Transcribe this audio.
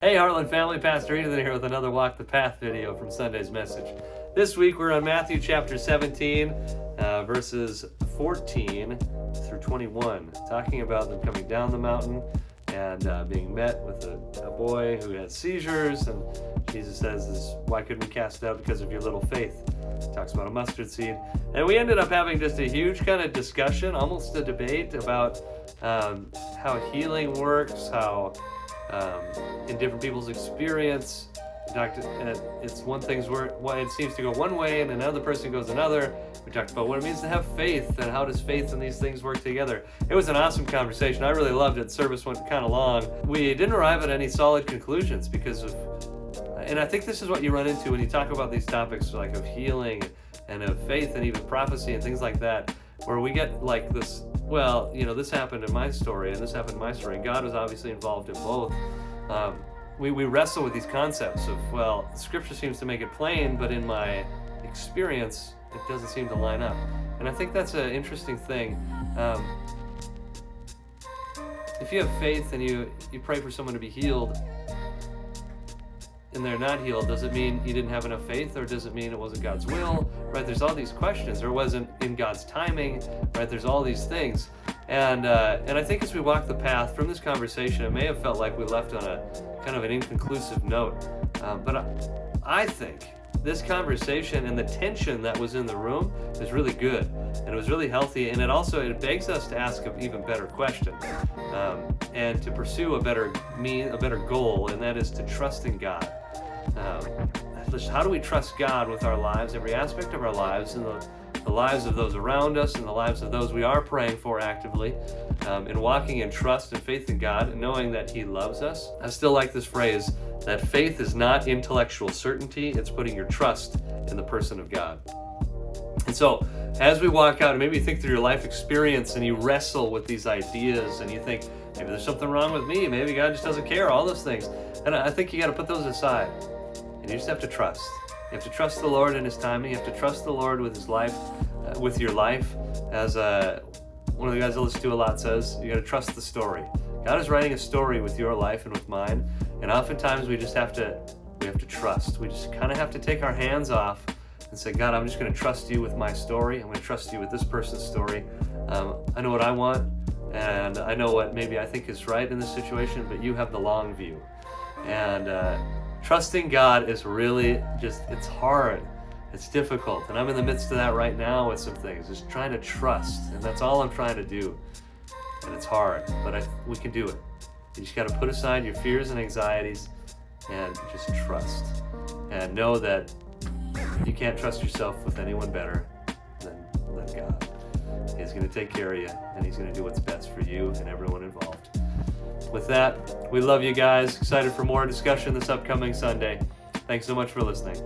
Hey Heartland family, Pastor Ethan here with another Walk the Path video from Sunday's message. This week we're on Matthew chapter 17, verses 14 through 21, talking about them coming down the mountain and being met with a boy who has seizures, and Jesus says, why couldn't we cast it out? Because of your little faith. He talks about a mustard seed. And we ended up having just a huge kind of discussion, almost a debate about how healing works, how in different people's experience, it's one thing's why it seems to go one way and another person goes another. We talked about what it means to have faith and how does faith and these things work together. It was an awesome conversation. I really loved it. Service went kind of long. We didn't arrive at any solid conclusions because of, and I think this is what you run into when you talk about these topics like of healing and of faith and even prophecy and things like that, where we get like this, well, you know, this happened in my story and this happened in my story, and God was obviously involved in both. We wrestle with these concepts of, well, Scripture seems to make it plain, but in my experience, it doesn't seem to line up. And I think that's an interesting thing. If you have faith and you pray for someone to be healed, and they're not healed, does it mean you didn't have enough faith, or does it mean it wasn't God's will, right? There's all these questions, or it wasn't in God's timing, right? There's all these things. And I think as we walk the path from this conversation, it may have felt like we left on a kind of an inconclusive note. But I think this conversation and the tension that was in the room is really good, and it was really healthy, and it begs us to ask an even better question, and to pursue a better goal, and that is to trust in God. How do we trust God with our lives, every aspect of our lives, and the lives of those around us, and the lives of those we are praying for actively, and walking in trust and faith in God, and knowing that He loves us? I still like this phrase, that faith is not intellectual certainty, it's putting your trust in the person of God. And so, as we walk out, and maybe you think through your life experience, and you wrestle with these ideas, and you think, maybe there's something wrong with me, maybe God just doesn't care, all those things. And I think you got to put those aside, and you just have to trust. You have to trust the Lord in His timing. You have to trust the Lord with His life, with your life. As one of the guys I listen to a lot says, you got to trust the story. God is writing a story with your life and with mine, and oftentimes we have to trust. We just kind of have to take our hands off and say, God, I'm just going to trust You with my story. I'm going to trust You with this person's story. I know what I want, and I know what maybe I think is right in this situation, but You have the long view. And trusting God is really it's hard. It's difficult. And I'm in the midst of that right now with some things, just trying to trust. And that's all I'm trying to do. And it's hard, but we can do it. You just got to put aside your fears and anxieties and just trust. And know that you can't trust yourself with anyone better than God. He's going to take care of you, and He's going to do what's best for you and everyone involved. With that, we love you guys. Excited for more discussion this upcoming Sunday. Thanks so much for listening.